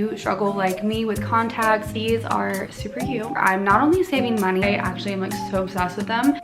You struggle like me with contacts, these are super cute. I'm not only saving money, I actually am like so obsessed with them.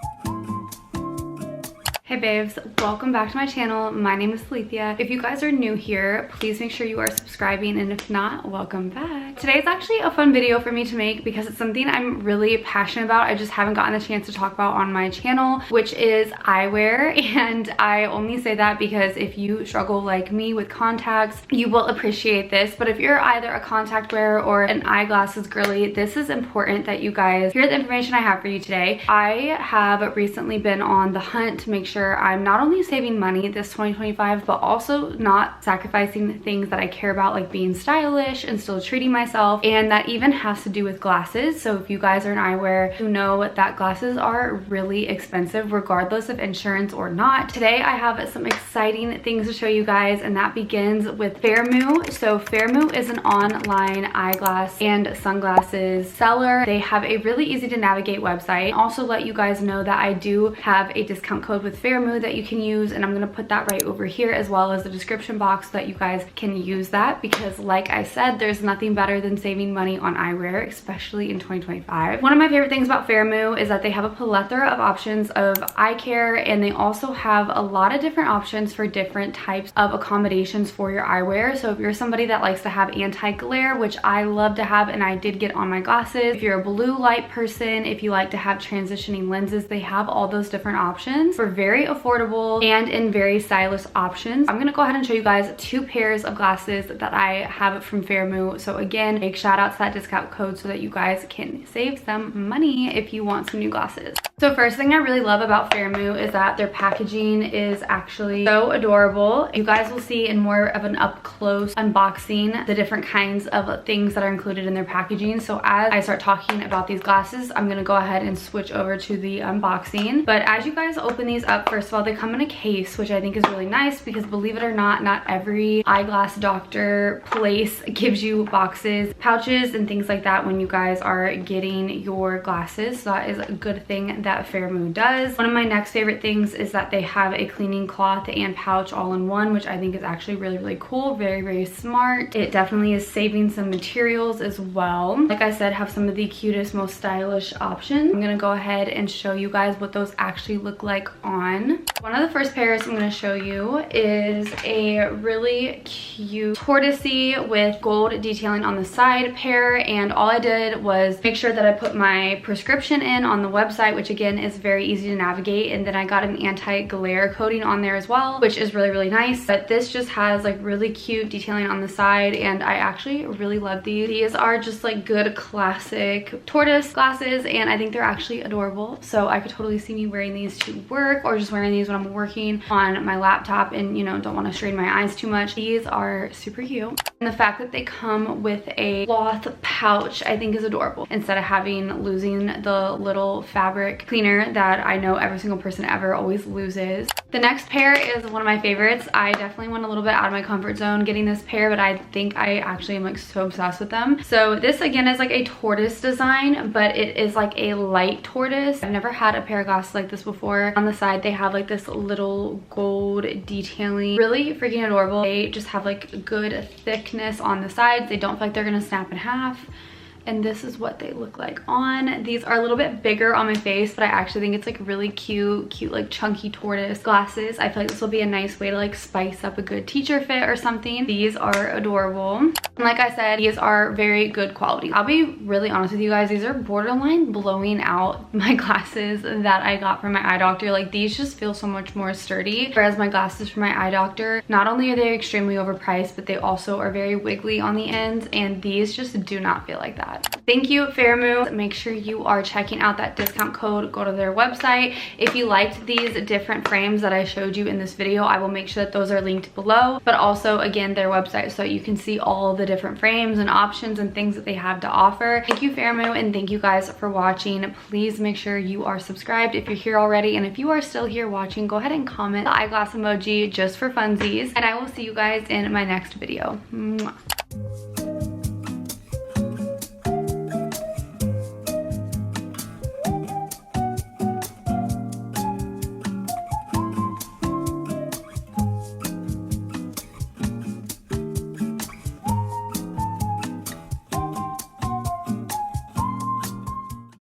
Hey babes, welcome back to my channel. My name is Alethea. If you guys are new here, please make sure you are subscribing, and if not, welcome back. Today is actually a fun video for me to make because it's something I'm really passionate about. I just haven't gotten the chance to talk about on my channel, which is eyewear. And I only say that because if you struggle like me with contacts, you will appreciate this. But if you're either a contact wearer or an eyeglasses girly, this is important that you guys hear the information I have for you today. I have recently been on the hunt to make sure I'm not only saving money this 2025, but also not sacrificing the things that I care about, like being stylish and still treating myself. And that even has to do with glasses. So if you guys are an eyewear, you know that glasses are really expensive regardless of insurance or not. Today I have some exciting things to show you guys, and that begins with Fairmo. So Fairmo is an online eyeglass and sunglasses seller. They have a really easy to navigate website. Also let you guys know that I do have a discount code with Fairmo that you can use, and I'm gonna put that right over here as well as the description box so that you guys can use that, because like I said, there's nothing better than saving money on eyewear, especially in 2025. One of my favorite things about Fairmo is that they have a plethora of options of eye care, and they also have a lot of different options for different types of accommodations for your eyewear. So if you're somebody that likes to have anti-glare, which I love to have and I did get on my glasses, if you're a blue light person, if you like to have transitioning lenses, they have all those different options for very affordable and in very stylish options. I'm gonna go ahead and show you guys two pairs of glasses that I have from Fairmo. So again, big shout out to that discount code so that you guys can save some money if you want some new glasses. So first thing I really love about Fairmo is that their packaging is actually so adorable. You guys will see in more of an up close unboxing the different kinds of things that are included in their packaging. So as I start talking about these glasses, I'm gonna go ahead and switch over to the unboxing. But as you guys open these up, first of all, they come in a case, which I think is really nice because believe it or not, not every eyeglass doctor place gives you boxes, pouches, and things like that when you guys are getting your glasses. So that is a good thing that Fairmo does. One of my next favorite things is that they have a cleaning cloth and pouch all in one, which I think is actually really, really cool. Very, very smart. It definitely is saving some materials as well. Like I said, have some of the cutest, most stylish options. I'm gonna go ahead and show you guys what those actually look like on. One of the first pairs I'm going to show you is a really cute tortoisey with gold detailing on the side pair, and all I did was make sure that I put my prescription in on the website, which again is very easy to navigate, and then I got an anti-glare coating on there as well, which is really, really nice. But this just has like really cute detailing on the side, and I actually really love these. These are just like good classic tortoise glasses, and I think they're actually adorable. So I could totally see me wearing these to work, or just wearing these when I'm working on my laptop and, you know, don't want to strain my eyes too much. These are super cute. And the fact that they come with a cloth pouch I think is adorable, instead of losing the little fabric cleaner that I know every single person ever always loses. The next pair is one of my favorites. I definitely went a little bit out of my comfort zone getting this pair, but I think I actually am like so obsessed with them. So this again is like a tortoise design, but it is like a light tortoise. I've never had a pair of glasses like this before. On the side they have like this little gold detailing, really freaking adorable. They just have like good thickness on the sides. They don't feel like they're gonna snap in half. And this is what they look like on. These are a little bit bigger on my face, but I actually think it's like really cute like chunky tortoise glasses. I feel like this will be a nice way to like spice up a good teacher fit or something. These are adorable. And like I said, these are very good quality. I'll be really honest with you guys, these are borderline blowing out my glasses that I got from my eye doctor. Like these just feel so much more sturdy, whereas my glasses from my eye doctor, not only are they extremely overpriced, but they also are very wiggly on the ends, and these just do not feel like that. Thank you, Fairmo. Make sure you are checking out that discount code. Go to their website. If you liked these different frames that I showed you in this video, I will make sure that those are linked below, but also again their website so you can see all the different frames and options and things that they have to offer. Thank you, Fairmo, and thank you guys for watching. Please make sure you are subscribed if you're here already, and if you are still here watching, go ahead and comment the eyeglass emoji just for funsies, and I will see you guys in my next video. Mwah.